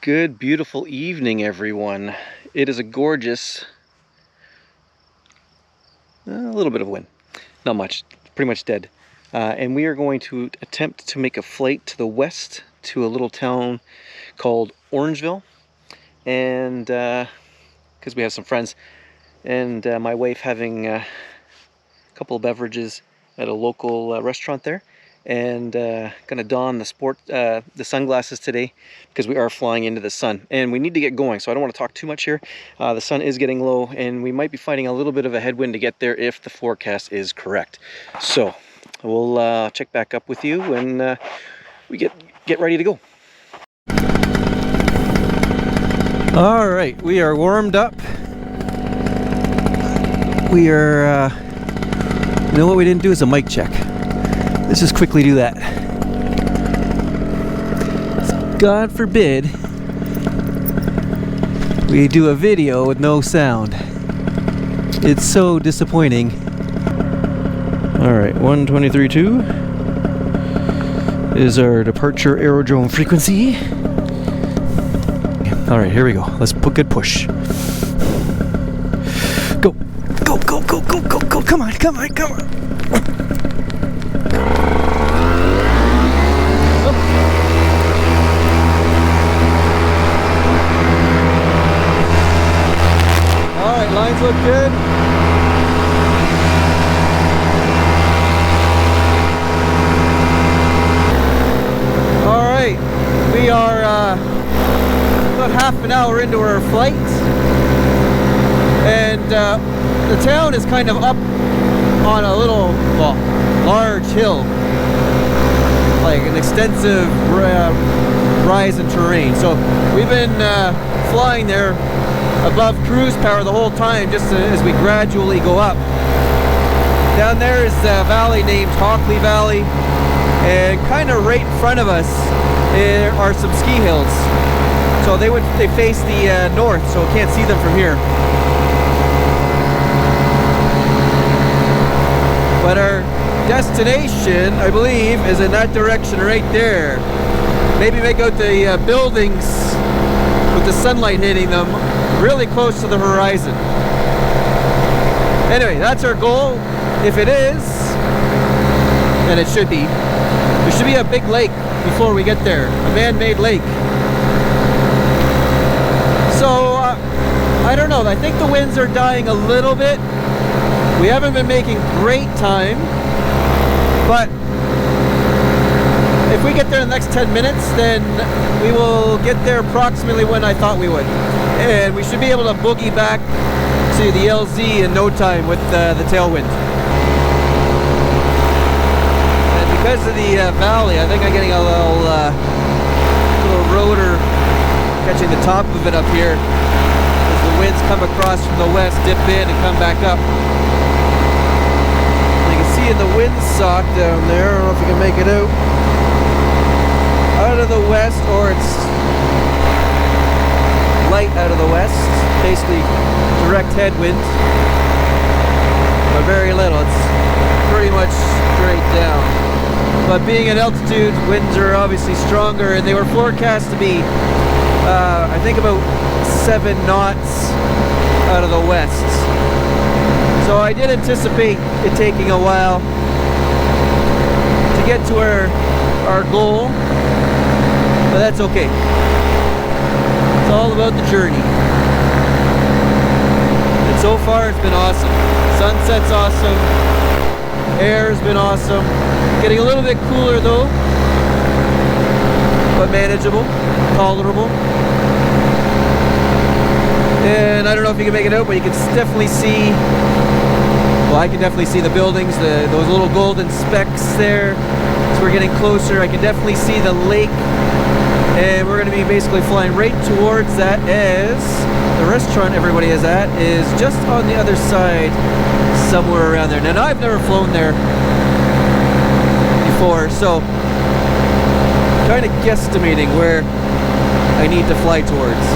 Good, beautiful evening, everyone. It is a gorgeous, a little bit of wind, not much, pretty much dead. And we are going to attempt to make a flight to the west to a little town called Orangeville. And because we have some friends, and my wife having a couple of beverages at a local restaurant there. And gonna don the sunglasses today because we are flying into the sun and we need to get going, so I don't want to talk too much here. The sun is getting low and we might be fighting a little bit of a headwind to get there if the forecast is correct. So we'll check back up with you when we get ready to go. All right, we are warmed up. We are you know what we didn't do is a mic check. Let's just quickly do that. God forbid we do a video with no sound. It's so disappointing. Alright, 123.2 is our departure aerodrome frequency. Alright, here we go. Let's put good push. Go! Go, go, go, go, go, go! Come on, come on, come on! Lines look good. Alright, we are about half an hour into our flight, and the town is kind of up on a little, well, large hill, like an extensive rise in terrain. So we've been flying there above cruise power the whole time, just as we gradually go up. Down there is a valley named Hockley Valley, and kind of right in front of us are some ski hills. So they face the north, so we can't see them from here. But our destination, I believe, is in that direction right there. Maybe make out the buildings with the sunlight hitting them really close to the horizon. Anyway, that's our goal. If it is, and it should be, there should be a big lake before we get there, a man-made lake. So I don't know, I think the winds are dying a little bit. We haven't been making great time, but if we get there in the next 10 minutes, then we will get there approximately when I thought we would. And we should be able to boogie back to the LZ in no time with the tailwind. And because of the valley, I think I'm getting a little rotor catching the top of it up here as the winds come across from the west, dip in and come back up. And you can see in the windsock down there, I don't know if you can make it out of the west, or it's light out of the west, basically direct headwind, but very little. It's pretty much straight down. But being at altitude, winds are obviously stronger, and they were forecast to be I think about 7 knots out of the west. So I did anticipate it taking a while to get to our goal, but that's okay. It's all about the journey. And so far it's been awesome. Sunset's awesome. Air's been awesome. Getting a little bit cooler though, but manageable, tolerable. And I don't know if you can make it out, but you can definitely see, well, I can definitely see the buildings, those little golden specks there. As we're getting closer, I can definitely see the lake. And we're going to be basically flying right towards that, as the restaurant everybody is at is just on the other side, somewhere around there. Now, I've never flown there before, so kind of guesstimating where I need to fly towards.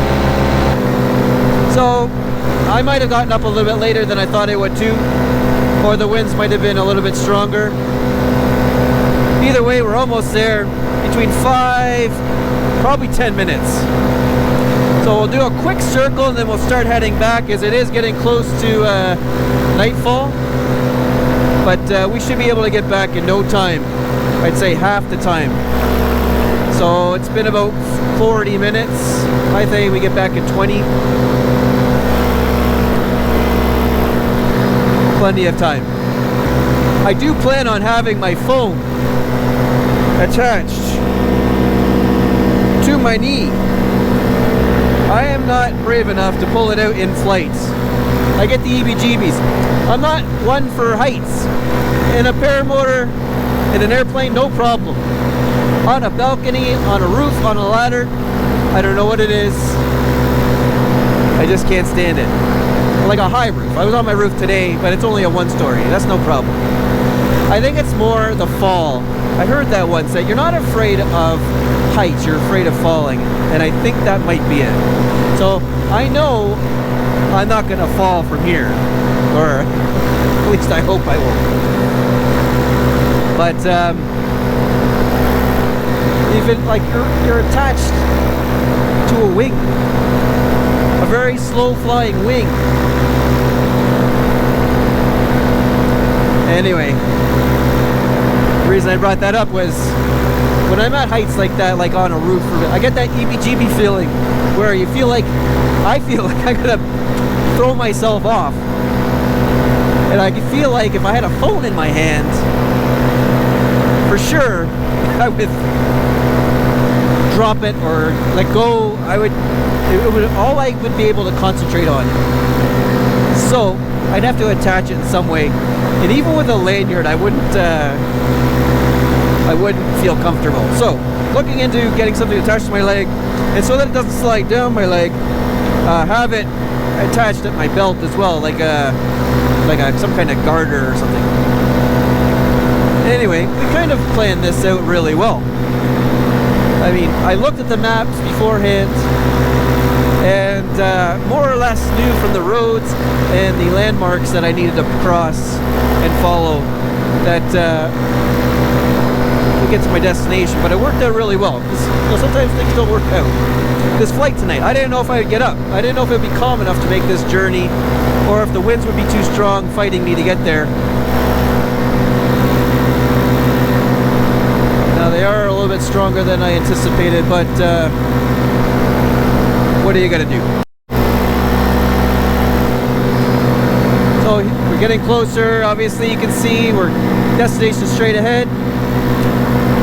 So I might have gotten up a little bit later than I thought I would too, or the winds might have been a little bit stronger. Either way, we're almost there. Between 5, probably 10 minutes. So we'll do a quick circle and then we'll start heading back, as it is getting close to nightfall. But we should be able to get back in no time. I'd say half the time. So it's been about 40 minutes. I think we get back in 20. Plenty of time. I do plan on having my phone attached to my knee. I am not brave enough to pull it out in flight. I get the heebie-jeebies. I'm not one for heights. In a paramotor, in an airplane, no problem. On a balcony, on a roof, on a ladder, I don't know what it is. I just can't stand it. Like a high roof. I was on my roof today, but it's only a one-story. That's no problem. I think it's more the fall. I heard that once, that you're not afraid of heights, you're afraid of falling. And I think that might be it. So I know I'm not going to fall from here. Or at least I hope I won't. But even like you're attached to a wing. A very slow flying wing. Anyway, the reason I brought that up was when I'm at heights like that, like on a roof, I get that heebie-jeebie feeling where I feel like I'm gonna throw myself off. And I feel like if I had a phone in my hand, for sure, I would drop it or let go. All I would be able to concentrate on. So I'd have to attach it in some way, and even with a lanyard, I wouldn't feel comfortable. So looking into getting something attached to my leg, and so that it doesn't slide down my leg, have it attached at my belt as well, like some kind of garter or something. Anyway, we kind of planned this out really well. I mean, I looked at the maps beforehand and more or less knew from the roads and the landmarks that I needed to cross and follow that to get to my destination. But it worked out really well. Sometimes things don't work out. This flight tonight, I didn't know if I would get up. I didn't know if it would be calm enough to make this journey, or if the winds would be too strong fighting me to get there. Now they are a little bit stronger than I anticipated, but what are you gonna do? So we're getting closer. Obviously you can see we're destination straight ahead.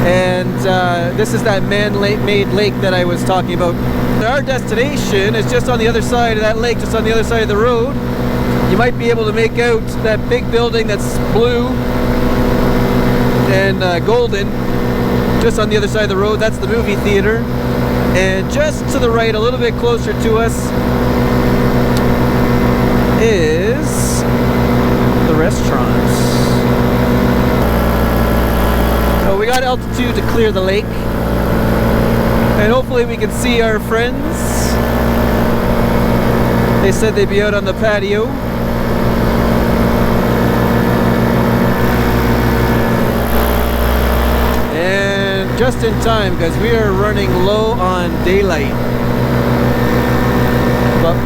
And this is that man-made lake that I was talking about. Our destination is just on the other side of that lake, just on the other side of the road. You might be able to make out that big building that's blue and golden, just on the other side of the road. That's the movie theater. And just to the right, a little bit closer to us, is the restaurants. So we got altitude to clear the lake, and hopefully we can see our friends. They said they'd be out on the patio. And just in time, because we are running low on daylight. But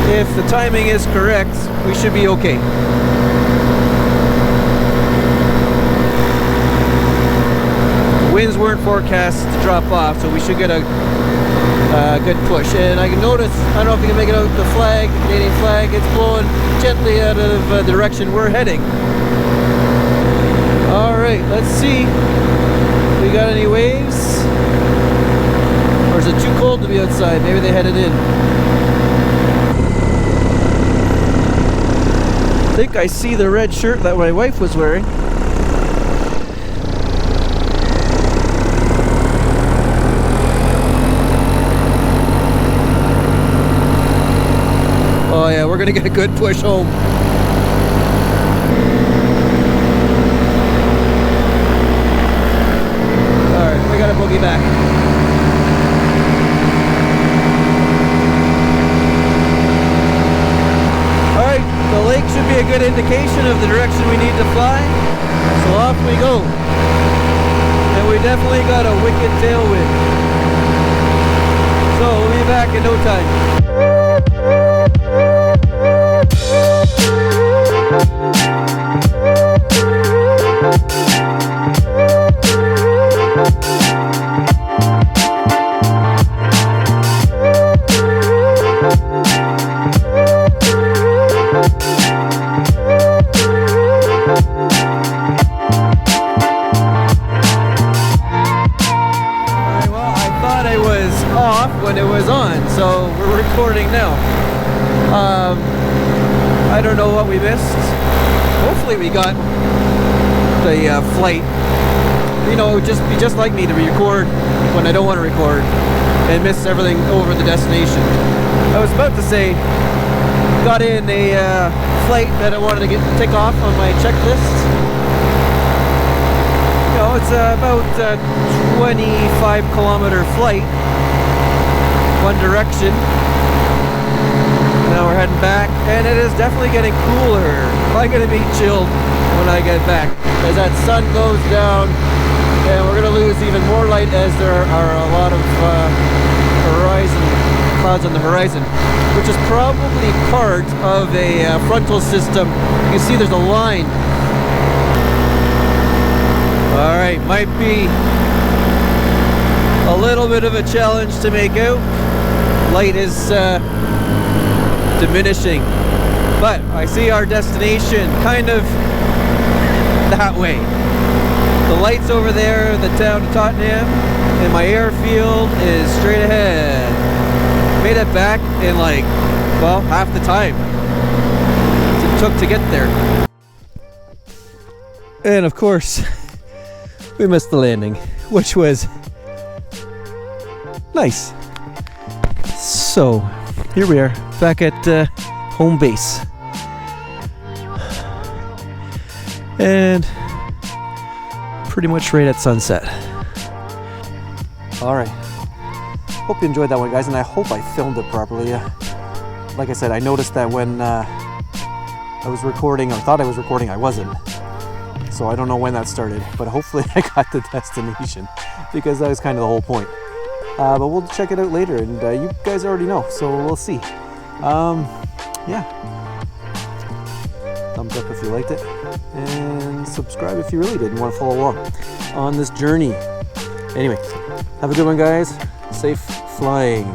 if the timing is correct, we should be okay. Winds weren't forecast to drop off, so we should get a good push. And I can notice, I don't know if you can make it out, the flag, the Canadian flag, it's blowing gently out of the direction we're heading. Alright, let's see. We got any waves? Or is it too cold to be outside? Maybe they headed in. I think I see the red shirt that my wife was wearing. Oh yeah, we're gonna get a good push home. Alright, we gotta boogie back. Alright, the lake should be a good indication of the direction we need to fly. So off we go. And we definitely got a wicked tailwind. So we back in no time. When it was on, so we're recording now. I don't know what we missed. Hopefully we got the flight. You know, it would just be just like me to record when I don't want to record and miss everything over the destination. I was about to say, got in a flight that I wanted to tick off on my checklist. You know, it's about a 25-kilometer flight. One direction. Now we're heading back, and it is definitely getting cooler. I'm gonna be chilled when I get back, as that sun goes down, and we're gonna lose even more light as there are a lot of clouds on the horizon, which is probably part of a frontal system. You can see there's a line. All right, might be a little bit of a challenge to make out. Light is diminishing, but I see our destination kind of that way. The light's over there, the town of Tottenham, and my airfield is straight ahead. Made it back in like, well, half the time it took to get there. And of course, we missed the landing, which was nice. So here we are back at home base, and pretty much right at sunset. All right, hope you enjoyed that one, guys, and I hope I filmed it properly. Like I said, I noticed that when I was recording, or thought I was recording, I wasn't. So I don't know when that started, but hopefully I got the destination, because that was kind of the whole point. But we'll check it out later, and you guys already know, so we'll see. Yeah. Thumbs up if you liked it, and subscribe if you really did and want to follow along on this journey. Anyway, have a good one, guys. Safe flying.